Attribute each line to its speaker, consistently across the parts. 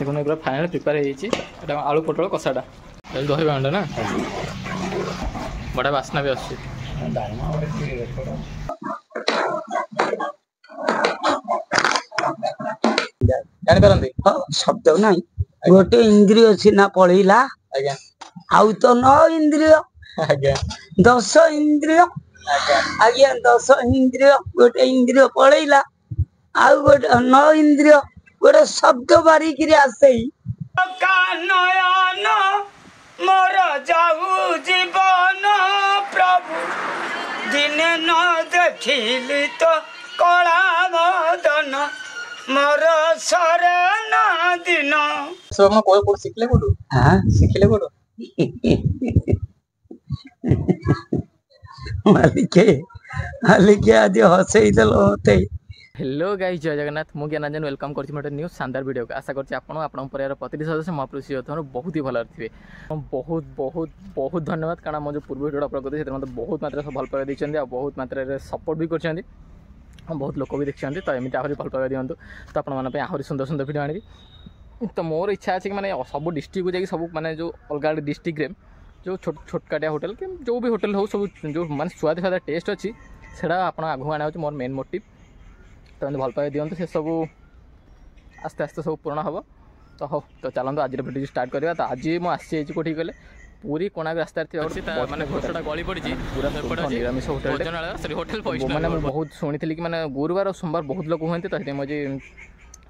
Speaker 1: देखो पूरा final prepare होता आलू पोटल कषाटा दही बांडा ना बड़ा बास्ना भी आस
Speaker 2: शब्द ना गोटे इंद्रिय अच्छी ना पलैला आउ तो 9 इंद्रिय 10 इंद्रिय आज्ञा 10 इंद्रिय गोटे इंद्रिय पलैला आउ गोटे 9 इंद्रिय गोटे शब्द बारिकी आसे नयन मोर जाऊ जीवन प्रभु दिने न देखिली तो कला मदन मोर शरण दिन
Speaker 1: सब हम कोड सिखले कोड हां सिखले कोड
Speaker 2: मालिके आज हसई देलो होते।
Speaker 1: हेलो गाइस जय जगन्नाथ मु ज्ञानंजन वेलकम करछि मोटे न्यू शानदार वीडियो को आशा करछि आपण परिवार प्रतिनिधि सदस्य महापुरुष होथन बहुत ही भल थे बहुत बहुत बहुत धन्यवाद कारण मो जो पूर्व वीडियो अपलोड करते से मतलब बहुत मात्रा भल पाई दैछन्ती आ बहुत मात्रा सपोर्ट भी करछन्ती बहुत लोक भी देखते तो एमती आहरी भल पाई दिंतु तो आपण आहरी सुंदर सुंदर वीडियो आनी तो मोर इच्छा अच्छे कि मैंने सब डिस्ट्रिक्ट को जाकि सब माने जो अलग डिस्ट्रिक्ट रे जो छोटकाटिया होटेल कि जो भी होटेल हो सब जो माने स्वाद स्वाद टेस्ट अच्छी से आगू आना मोर मेन मोटिव तो भल पाई दिंतु से सब आस्ते आस्ते सब पूर्ण हम तो हो तो चलते आज वीडियो स्टार्ट करवा तो आज मुझे कौटी गले पूरी कोणार्क रास्ता मैंने घोषटा गली पड़ी पूरा निरामिष होटेल मैंने बहुत शुणी कि मैंने गुरुवार और सोमवार बहुत लोग हुए तो मुझे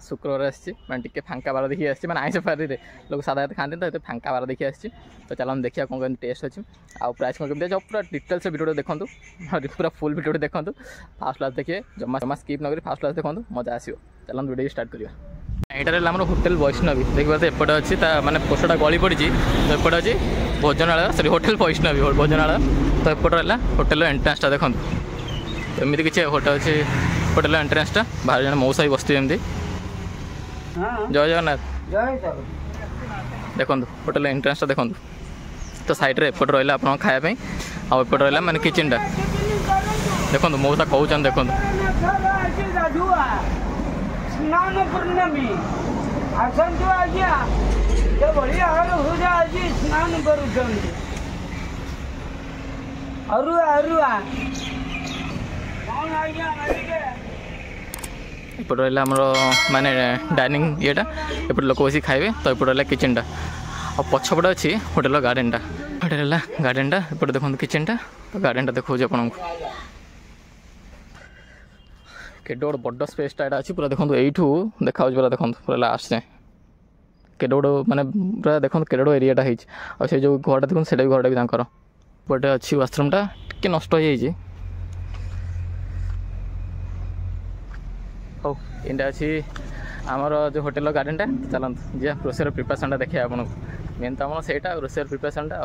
Speaker 1: शुक्रवार आसी टे फांका बार देखिए आसी मैंने आइस पार्टी लोग सादा खाते तो फांका बार देखिए आसी तो चलो देखिए कौन कौन टेस्ट अच्छी आउ प्राइस कौन कमी पूरा डिटेल्स वीडियो देखो पूरा फुल वीडियो देखो फास्ट क्लास देखिए जमा जमा स्किप नक फास्ट क्लास देखो मजा आसो चलो वीडियो स्टार्ट करिया यहाँ आम होटेल वैष्णवी देखिए एपटे अच्छी माने पोस्टटा गली पड़ी तो एपटे अच्छी भोजनालय सरी होटेल वैष्णवी भोजनालय तो एपटे रहा होटेल एंट्रांसटा देखो एमती किसी होटेल अच्छी होटेल एंट्रांसटा बाहर जन मौसा भी बसती एमती जय जगन्नाथ देखो होटेल एंट्रांसटा देखो तो सैड्रे एपटे रहा आप खायापी आउट रहा माने किचेनटा देखो मौसा कहते देखो
Speaker 2: स्नान पूर्णमी आसंतु आज्ञा ये बढ़िया हुजा आज स्नान करुछन्ति अरुआ अरुआ कौन आज्ञा मालिके
Speaker 1: एपटे रहा आमर माने डाइनिंग येटा एपटे लोक बस खाइबे तो एपटे रहा किचेनटा और पछपटे अच्छी होटेल गार्डेनटा होटेल गार्डेनटा एपटे देखो किचेनटा तो गार्डेनटा देखो आपको केडे गोटे बड़ स्पेसटा यहाँ अच्छी पूरा देखो यू देखा पूरा देखो पूरा लास्ट जाए केडे गोटे माने पूरा देखो केडे गोटे एरियाटा हो जो घरटा देखो से घरटा भी गोटे अच्छी वाशरूमटा टे नष्ट हो जाए हो ये अच्छी आमर जो होटेल गार्डेनटा चलते जी रोषेर प्रिपरेसनटा देखिए आपको मेन तो आम से रोषेर प्रिपरेसनटा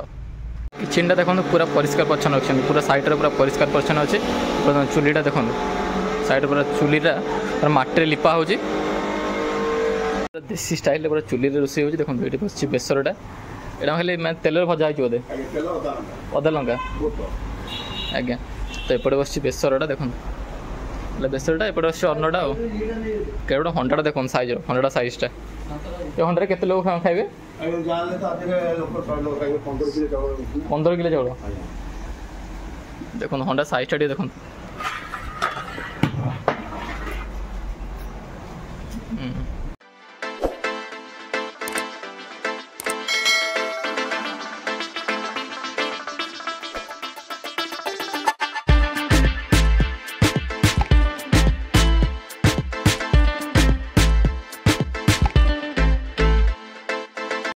Speaker 1: किचेनटा देखो पूरा परिष्कार परिच्छन्न रखते पूरा साइड पूरा परिष्कार परिच्छन्न अच्छे चुलीटा देखो साइड पूरा चुलीटा माटी लिपा हो देसी स्टाइल पूरा चुली रोषे हो देखो ये बस बेसरटा यहाँ खाली मैं तेल भजा हो बोधे अदा लंका आज्ञा तो एपटे बस बेसरटा देखो बेसरटा एपटे बस अन्नटा के गोटे हंडाटा देखो साइज हंडाटा साइजटा ये हंडा केते लोग खाइबे 15 किलो चाउल देखो हंडा साइजटा देखो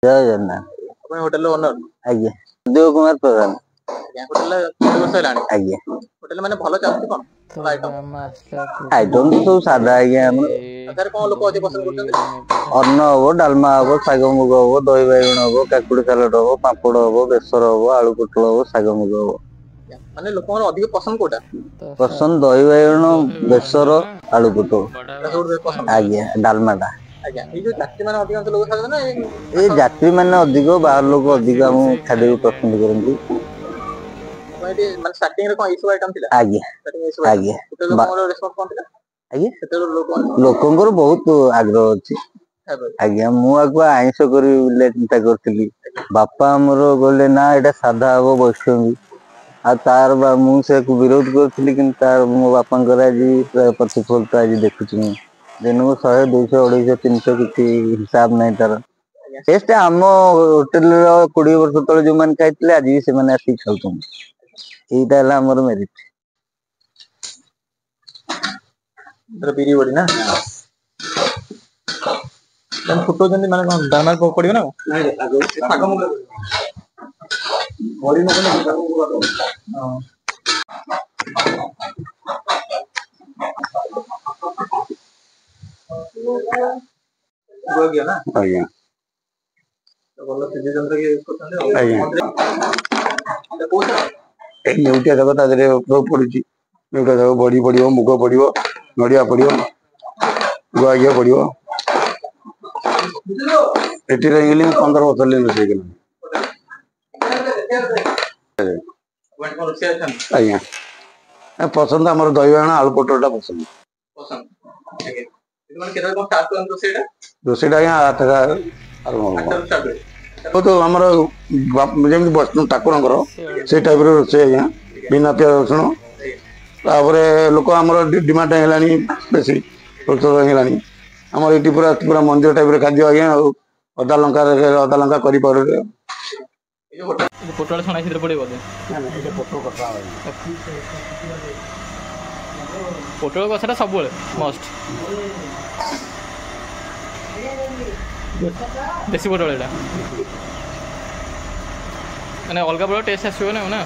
Speaker 2: जय जगन्नाथ
Speaker 1: होटेल ओनर
Speaker 2: आज्ञा देव कुमार प्रधान
Speaker 1: होटेल वर्ष हेलानी
Speaker 2: आज्ञा
Speaker 1: होटेल माने भलो चलती कोन
Speaker 2: आइटम तो सब सादा आज्ञा
Speaker 1: सर कोन लोक अधिक पसंद करते
Speaker 2: अन्न हबो डालमा हबो साग मुग हबो दही बाइगण हबो काकुड़ी सालाड हबो पापड़ हबो बेसर हबो आलू पोटल हबो साग मुग हबो
Speaker 1: माने लोक अधिक पसंद कोटा
Speaker 2: पसंद दही बाइगण बेसर आलू पोटल आज्ञा डालमाटा यात्री मैंने अधिक बाहर लोग अधिक खाद्य पसंद करती लोक बहुत आग्रह अच्छी
Speaker 3: आज्ञा मु आगु आइंस करी बोले चिंता करथिली बापा हमर गले ना एटा साधा हबो वैष्णवी आ तार बा मु से को विरोध करथिली किन तार मो बापा कर आज प्रतिफल तो आज देखुची मु दिन को 100 200 250 300 किछि हिसाब नै तार टेस्ट हम होटल रो 20 वर्ष तले जो मन खाइतले आज भी से माने आसी खाउतन एटा हला हमर मेरिट
Speaker 1: बिरी बड़ी ना फुटो जंदी माने कोन डालमा को पड़ियो ना नाही आगो फाग मुग बड़ी न कोन फाग मुग हां हो गया ना
Speaker 3: आज्ञा
Speaker 1: तो बोलो सीधे जंत्र के यूज करथले आज्ञा कोसा
Speaker 3: ए नेउटिया जगह ता दरे प्रो पड़ुची नेउटिया जगह बड़ी पड़ियो मुग पड़ियो नडिया पड़ियो गुआगिया पड़ियो एटी रहिली 15 वर्ष ले न सेगल आज्ञा पसंद हमर दहीवाना आलू पटोटा पसंद
Speaker 1: ठीक है इतमान केतरा कोन स्टार्ट करन रोसेटा
Speaker 3: रोसेटा आज्ञा 8 का आरंभ हो तो हमर जेम बस ठाकुरंकर से टाइप रो रोसे आज्ञा बिना प्याज रसुन तापरे लोक हमर डिमांड हेलानी बेसी रोचो हेलानी हमर एटी पूरा पूरा मंदिर टाइप रे खाद्य आज्ञा अदा लंका करी पाउडर
Speaker 1: पोटल छणा सिद्र पड़े बोले
Speaker 3: ना ना एटा पोटल कथा
Speaker 1: पोटल कसाटा सब बेले मस्ट देसी पोटल एटा माने अलगा बड़ा टेस्ट आसो ना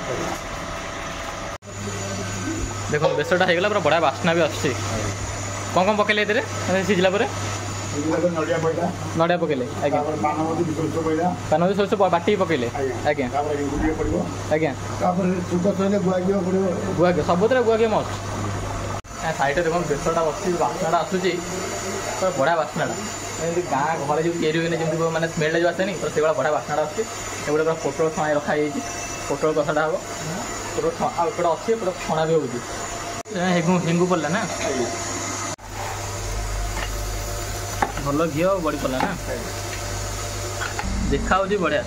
Speaker 1: देखो बेसरटा हो गला पूरा बड़ा बास्ना भी आछे कौन कौन पकेले इधर माने सिजला परे नड़िया पकेले आज्ञा पानवती सोर्स बाटी पकेले आज्ञा आज्ञा गुआ सब गुआ मस्त साइड देखो बेसरटा बस बास्नाटा आसूची बढ़िया बास्नाटा गाँ घर जो तैयारी हुए जमी मैंने स्मेल जो आसेनी तो से बढ़िया बास्नाटा आसुच्छी एगुटे पूरा पोटल छणा रखाई पोटल कषाटा हम पोटल अच्छे पूरा छणा भी हो हेंगू पड़ला ना भल घी बड़ी पड़ा ना देखा बढ़िया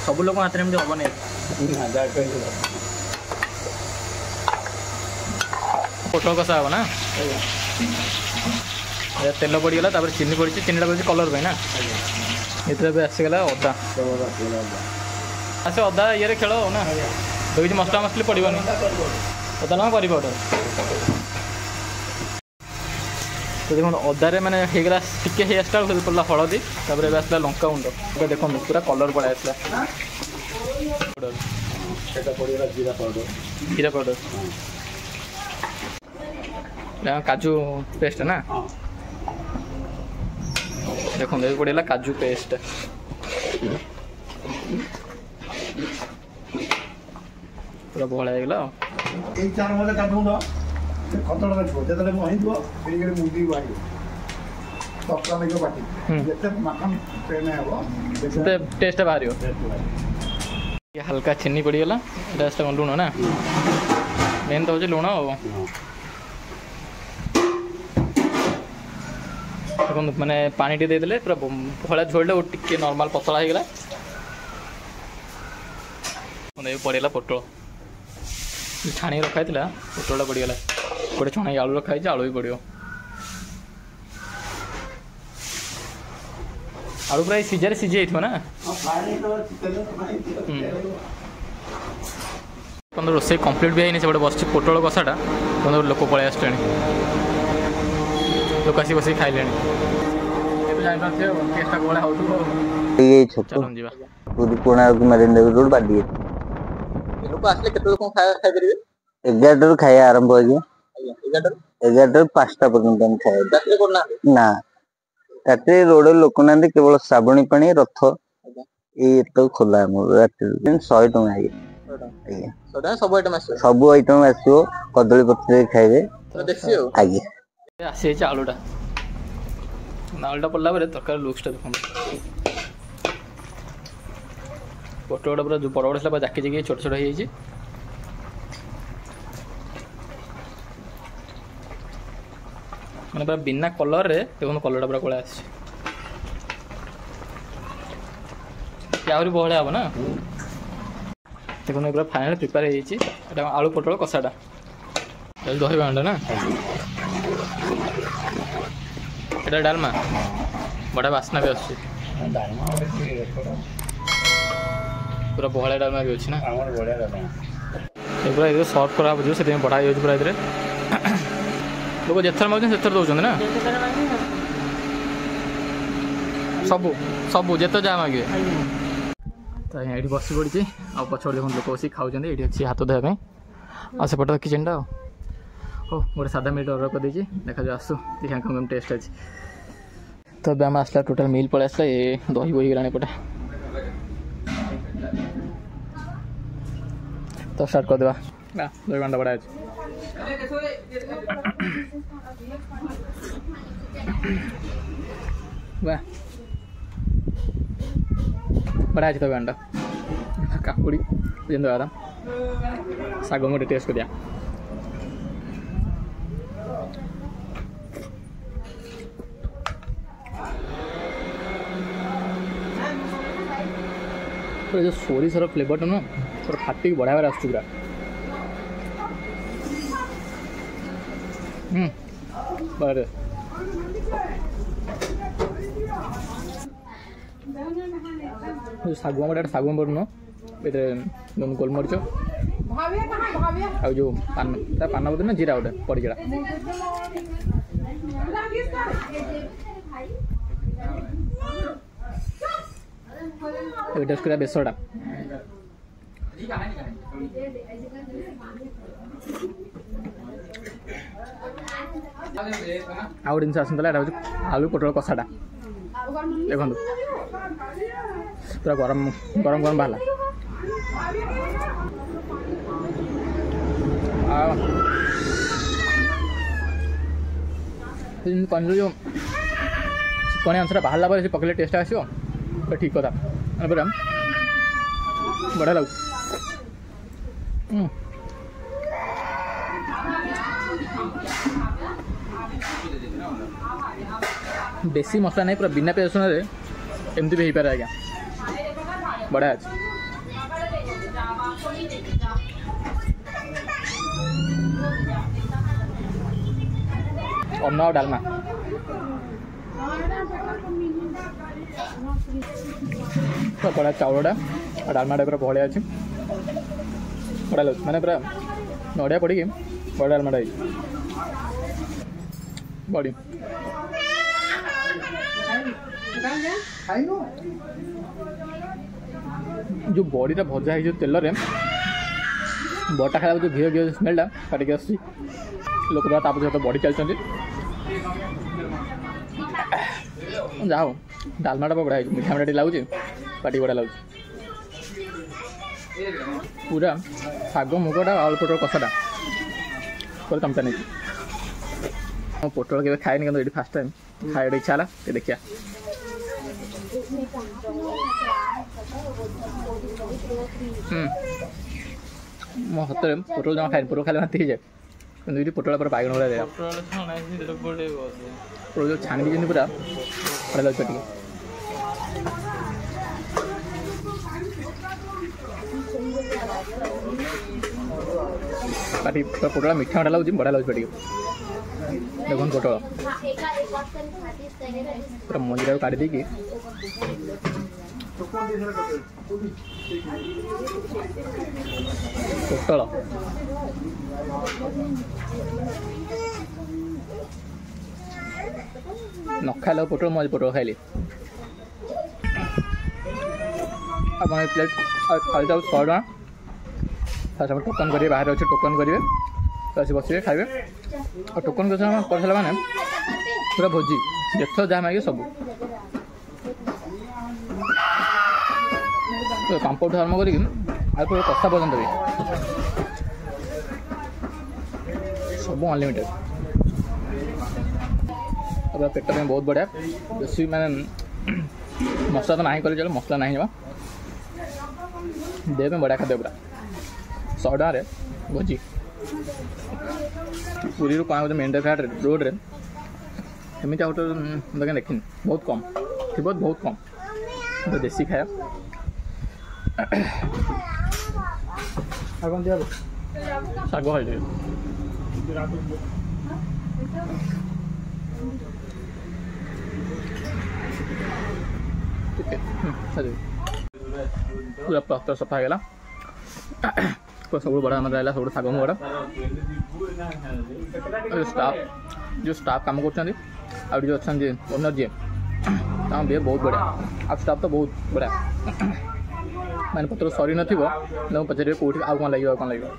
Speaker 1: सब लोग हाथ में हम पोटल कषा हम ना तेल पड़गला चीनी पड़ी चीनी पड़ी कलर पे ना ये आसीगला अदा आसे अदा ये खेल ना तो किसी मसला मसली पड़ोनी अदा ना करी पाउडर तो देखो अदारे मैंने होगला टिके हे स्टार्ट पड़ा हलदी तापर आसला लंका गुंड देखो पूरा कलर पड़ा आसला जीरा पाउडर काजू पेस्ट ना देखो पड़ेगा काजू पेस्ट पूरा बहला होगा टेस्ट बाहर हल्का चीनी पड़गला लुण ना मेन तो हूँ लुण देखो मैंने पानी टे देदेले पूरा भला झोल टे नॉर्मल पतला होगा पड़ेगा पोटल छाणी रखा पोटल पड़गला गोटे छणा आलू रखाई आलू भी पड़ो आलू पूरा सीझारे सीझे ना रोसे कंप्लीट भी है बस पोटल कषाटा लोक पलि आस लोक आसी बस खाइले
Speaker 3: कोणार्क मरीन रोड बाडी
Speaker 1: लोक आसले केते लोक खाइ परिबे
Speaker 3: 11 रु खाया आरंभ हो 11 5टा पर्यंत हम खाए
Speaker 1: रात्रि करना
Speaker 3: ना रात्रि रोड लोक ना केवल श्रावणी पानी रथ ये तो खोला रात्रि 100 टଙ୍କା है सब आइटम आसो कदली पत्र खाइबे आगे
Speaker 1: आसी आलूटा आलूटा पड़ला तरकारी लुक्सटा देखो पोटल पूरा जो बड़ बड़ जाकी जाकी छोट छोट हो मैंने पूरा बिना कलर रे देखो कलरटा पूरा कला आस आहरी बहड़ा हम ना देखो पूरा फाइनाल प्रिपेयर होता आलू पोटल कषाटा दही बांडा ना ये डालमा बड़ा बास्ना भी आस पूरा बहड़ा डालमा भी अच्छी ना पूरा ये सर्व करा से बढ़ा पूरा ये लोग जिथर मांग से दौरान ना सबू सबू जिते जहाँ मांगे तो ये बस पड़ी आ पछड़ देखो लोक बस खाऊँ ये अच्छी हाथ धोवाई आसेपटे किचन टा हो गोटे सादा मील अर्डर कर देखा जाए आसू देखा कम टेस्ट अच्छे तो आम आसला टोटाल मिल पलि आसला ये दही बही गला पटे तो स्टार्ट करदे दही बांडा बड़ा अच्छे वाह बड़ा अच्छे दही बांडा काकुड़ी जेन दवा शाग गोटे टेस्ट कर दिया जो सोरिषर फ्लेवरटा ना पूरा फाटिक बढ़िया बार आस पूरा बारे शागुआ शागुआ पड़ न ये गोलमरीच आ जो पान पान बोलते ना जीरा गोटे पड़गला टेस्ट करा बेसरटा आउ जिन आसला आलू पोटल कषाटा देखो पूरा गरम गरम गरम बाहर कह जो चिकनिया अंशटा बाहर पर पकड़े टेस्ट आसो तो ठीक कथा पूरा बढ़िया लगे बेसी मसला नहीं पूरा बिना प्याज रसुण एमती भी हो पारे आज्ञा बढ़िया अच्छे अन्न और डालमा बड़ा चाउलटा और डालमाटा पूरा बढ़िया अच्छे बढ़िया लगे मैंने पूरा नड़िया पड़ी बड़ा डालमाटा बड़ी जो बड़ीटा भजा है जो तेल रे बड़ा खाला जो घी घी स्मेलटा काटिक आस लोक पूरा ताप सहित बड़ी चलते जा हो डालमाटा बढ़िया मीठा मीठा लगुच पाटी बढ़िया लगुच पूरा शाग मुगटा आलू पोटल कषाटा पूरा तमता नहीं पोटल के खाए ये फास्ट टाइम खाए इच्छा है देखिए मो सतरे पोटल जमा खाए पोटल खाले भाती जाए कि पोटल पूरा बैगन भाई जाए पोटल जो छाणी दी पूरा बढ़िया लगे पाटी पाटी पोटल मीठा मीठा लगे बढ़िया लगे पाटी देखो पोटल पूरा मंजीरा काढ़ी देकी पोटल न खाइल पोटल मैं पोटल खाइली आप प्लेट खाली 100 टका फास्ट टोकन करेंगे बाहर अच्छे टोकन करेंगे तो आस बसवे खाइबे और टोकन कर सारा मैंने पूरा भोजी जित जहाँ मागे सब पांपड़ आरम्भ कर पूरा कषा पर्यटन भी सब अनलिमिटेड पूरा पेट में बहुत बढ़िया बेसी मैंने मसला तो ना कले चलो मसला ना देह में बढ़िया खाद्य पूरा 100 टकर भोजी पुरी कौन मेन घाट रोड रे एमती होटल मैं देखनी बहुत कम थी बहुत कम तो देसी खाया कौन दिया शाग खाई पूरा प्लास्टर सफा है सब बड़ा मतलब है सब शाग मुड़ा जो स्टाफ काम कर जो अच्छा ओनर जी काम भी बहुत बढ़िया आप स्टाफ तो बहुत बढ़िया मैंने पत्र सरी न पचारे कौटी आउ कौन लगे कौन लगे आप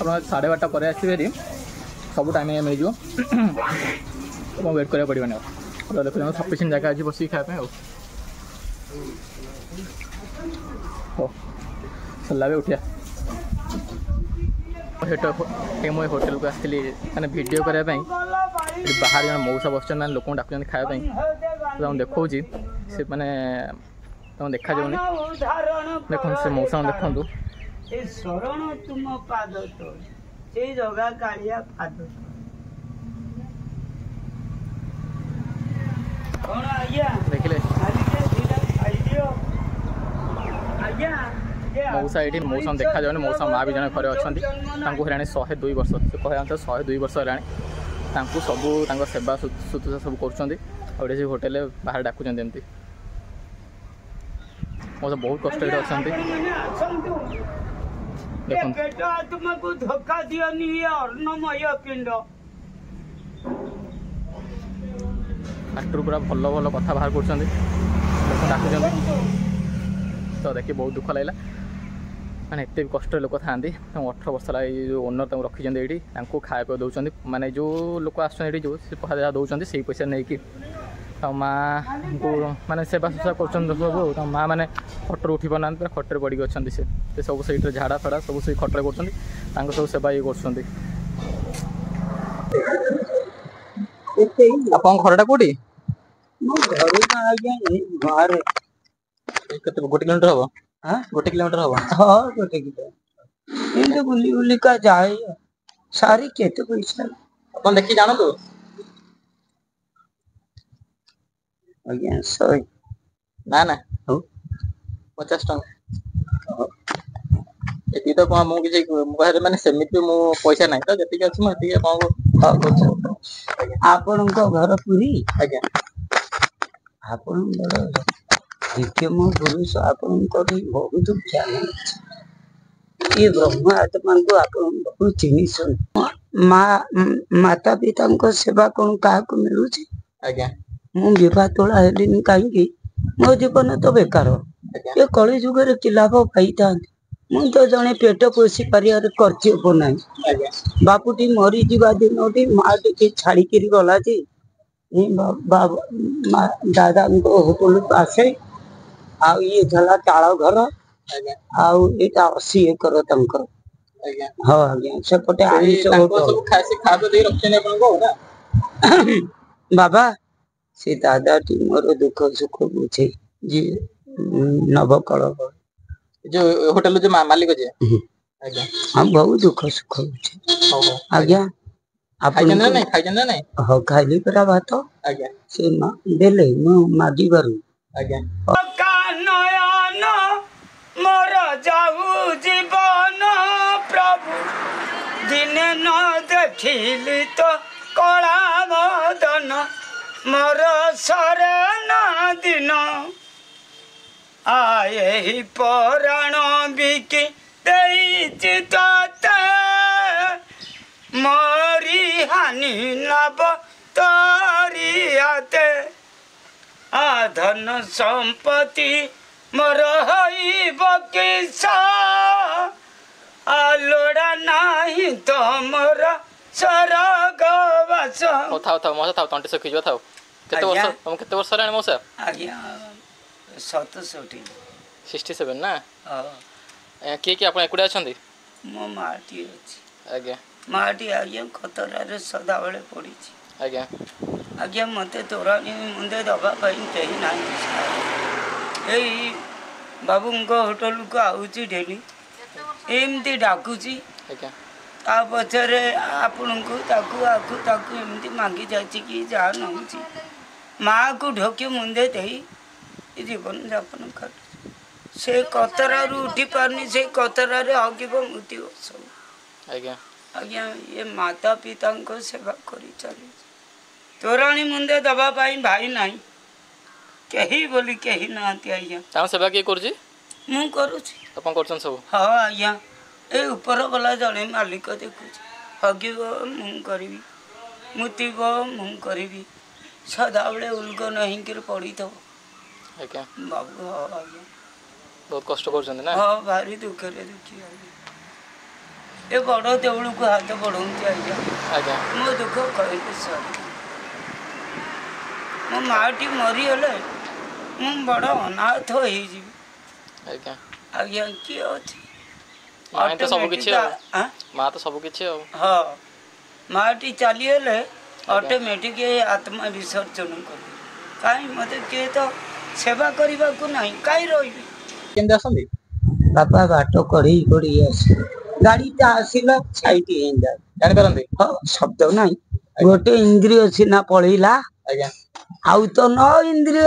Speaker 1: 12:30 पर आसवे सब टाइम मिल जाए वेट करा पड़े देखो सफिसीयंट जगह अच्छी बस खाया सरला भी उठिया मुझे होटेल को आसती मैंने वीडियो करने बाहर जन मौसा बस मैंने लोक डाक खायापी तो देखा से मैंने तुम देखा जाऊनी देखो से मौसा देखु देखिले मौसा ये मौसा देखा जाए मौसा माँ भी जन घरे अच्छा हराणी 102 वर्ष से कहया 102 वर्ष हराणी सब सेवा शुश्रूषा सब कर होटेल बाहर डाकुं एमती मौसा बहुत कष्ट अच्छा देखो धोखा दियनी फाटू पूरा भल भल कथा बाहर कर डाकुं तो देखिए बहुत दुख लगे मैंने एत कष्ट लोक था 18 वर्ष लगे जो ओनर तक रखी ये खाया दौरान माने जो लोक आसो जो दौरान से पैसा नहीं कि माँ को माने सेवा शुश्रूषा कर सब माँ मैंने खटर उठी पाना पूरा खटर पड़ी अच्छा से सब सही झाड़ा फाड़ा सब से खटर कर सब सेवा ये कर घरटा कौटी गोटे किलोमीटर हम गोटे किलोमीटर हम
Speaker 2: हाँ गोटे किलोमीटर बुली बुली का जाए सारी केते पैसा
Speaker 1: अपन देखी जानो तो
Speaker 2: आज्ञा 100
Speaker 1: ना ना 50 टଙ୍କା एति तो कौन मुझे मुझे मैंने सेमिति मु पैसा नहीं तो जति अछि मति कौन
Speaker 2: आपण घर पुरी
Speaker 1: आज्ञा
Speaker 2: आपण बड़ दिव्यम पुरुष आपण बहुत ज्ञान ये ब्रह्म आत्मा को आपण बहुत चिन्ह माता पिता सेवा कौन क्या मिलू
Speaker 1: आज्ञा
Speaker 2: मु विवाह तोला हेलिनी कहीं मो जीवन तो बेकार ये कली जुगे कि लाभ पाई था मु तो जड़े पेट पोषी पार कर्तव्य ना बापुटी मरी जा दिन माँ टी छाड़ी गला दादा होटल आसे ये चाल घर आईटा 80 एकर हाँ आज्ञा सेपटे बाबा से दादा टी मोर दुख सुख बुझे जी नवकल
Speaker 1: जो होटल जो मालिक जे आज्ञा
Speaker 2: हम बहुत दुख सुख बुझे आज्ञा
Speaker 1: खाइजन नहीं खाइजन नहीं
Speaker 2: हो खाइली परा भात
Speaker 1: आज्ञा
Speaker 2: से देले मु मागी बारू
Speaker 1: आज्ञा
Speaker 2: नयन मोर जाऊ जीवन प्रभु दिने न देखिली तो कला बदन मोर शरण दिन आए पराण बिकी देइछि तते मरी हानि लाभ तरियाते आधन संपत्ति मोर हईब किसा आलोड़ा नहीं तो मोर स्वर्गवास
Speaker 1: थाओ थाओ मौसा थाओ तंटे सखी जो थाओ केते वर्ष तुम केते वर्ष राणी मौसा
Speaker 2: आज्ञा 67
Speaker 1: 67 ना
Speaker 2: हां
Speaker 1: के आपण एकुडा अछंती
Speaker 2: मो माटी अछि
Speaker 1: आज्ञा
Speaker 2: माटी आज्ञा खतरा रे सदा बेले पड़ी छी
Speaker 1: आज्ञा
Speaker 2: आज्ञा मते तोरानी मुंदे दबा कहीं कहीं नहीं एई बाबू को होटल को आउची डेली एमती डाकुची
Speaker 1: ଆଜ୍ଞା
Speaker 2: ता पछरे आपनको ताकू आकू ताकू एमती मांगी जाची कि जा नहुची माँ को ढोके मुंदे देई जीवन यापन कर से कतरा उठी पारनी से कतरा हगिब मृत्यु सब
Speaker 1: ଆଜ୍ଞା
Speaker 2: आज्ञा ये माता पिता को सेवा करी चली तोराणी मुंदे दबा पाई भाई नहीं कहीं बोली कहीं ना आज्ञा
Speaker 1: ତାଙ୍କ ସେବା କିଏ କରୁଛି
Speaker 2: मु करुची
Speaker 1: ଆପଣ କରୁଛନ୍ତି ସବୁ
Speaker 2: हाँ आज्ञा ए ऊपर वाला जड़े मालिक देखुची हगिब मु करी मुतिब मु करी सदाबले उल्ग नहीं कर पड़ी तो
Speaker 1: ଆଜ୍ଞା
Speaker 2: बाबू हाँ आज्ञा
Speaker 1: ବହୁତ କଷ୍ଟ କରୁଛନ୍ତି ନା
Speaker 2: हाँ भारी दुखे दुखी आज्ञा ए बड़ देवल को हाथ बढ़ाऊँगी आज्ञा
Speaker 1: ଆଜ୍ଞା
Speaker 2: मो दुख कहले सर मो माटी मरीगले मु बड़ अनाथ हो
Speaker 1: ଆଜ୍ଞା
Speaker 2: आज्ञा किए अच्छी
Speaker 1: ମାଆ ତ ସବୁ କିଛି ଆଉ ମାଆ ତ ସବୁ କିଛି ଆଉ
Speaker 2: हाँ माटी चलीगले ऑटोमेटिक आत्मा विसर्जन कर कहीं मत किए तो सेवा करने को नहीं कहीं रही
Speaker 1: କେମିତି ଆସନ୍ତି
Speaker 2: बापा बाट कड़ी कड़ी आस गाड़ीटा आसला साइड जाए
Speaker 1: ଜାଣିପାରନ୍ତି
Speaker 2: हाँ शब्द नहीं गोटे इंद्रिय सीना पलैला
Speaker 1: ଆଜ୍ଞା
Speaker 2: आउ तो 9 इंद्रिय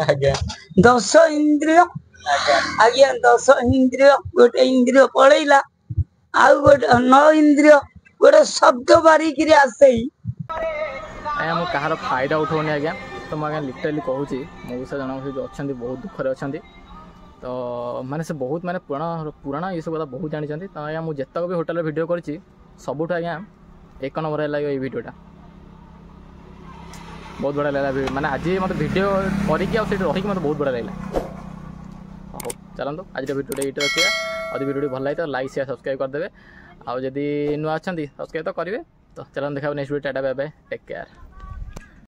Speaker 1: ଆଜ୍ଞା
Speaker 2: 10 इंद्रिय आज्ञा 10 इंद्रिय गोटे इंद्रिय पलैला आउ गोटे 9 इंद्रिय गोटे शब्द बारिकी आसे
Speaker 1: ଆଜ୍ଞା ମୁଁ କାହାର ଫାଇଦା ଉଠାଉନି ଆଜ୍ଞା ତ ମୁଁ ଆଜ୍ଞା ଲିଟରାଲି କହୁଛି ମଉସା ଜଣକ ସେ ଯେଉଁ ଅଛନ୍ତି ବହୁତ ଦୁଃଖରେ ଅଛନ୍ତି ତ ମାନେ ସେ ବହୁତ ମାନେ ପୁରାଣ ଏସବୁ କଥା ବହୁତ ଜାଣିଛନ୍ତି ତ ଆଜ୍ଞା ମୁଁ ଯେତେକ ବି ହୋଟେଲରେ ଭିଡ଼ିଓ କରିଛି ସବୁଠୁ ଆଜ୍ଞା 1 ନମ୍ବର ହେଲା ଏଇ ଭିଡ଼ିଓଟା ବହୁତ ବଢ଼ିଆ ଲାଗିଲା ମାନେ ଆଜି ମୋତେ ଭିଡ଼ିଓ କରିକି ଆଉ ସେଇଠି ରହିକି ମୋତେ ବହୁତ ବଢ଼ିଆ ଲାଗିଲା ହଉ ଚାଲନ୍ତୁ ଆଜିର ଭିଡ଼ିଓଟା ଏଇଠି ରଖିବା ଆଉ ଯଦି ଭିଡ଼ିଓଟି ଭଲ ଲାଗେ ତ ଲାଇକ୍ ସେୟାର ସବସ୍କ୍ରାଇବ୍ କରିଦେବେ ଆଉ ଯଦି ନୂଆ ଅଛନ୍ତି ସବସ୍କ୍ରାଇବ୍ ତ କରିବେ ତ ଚାଲନ୍ତୁ ଦେଖା next video tata bye bye take care.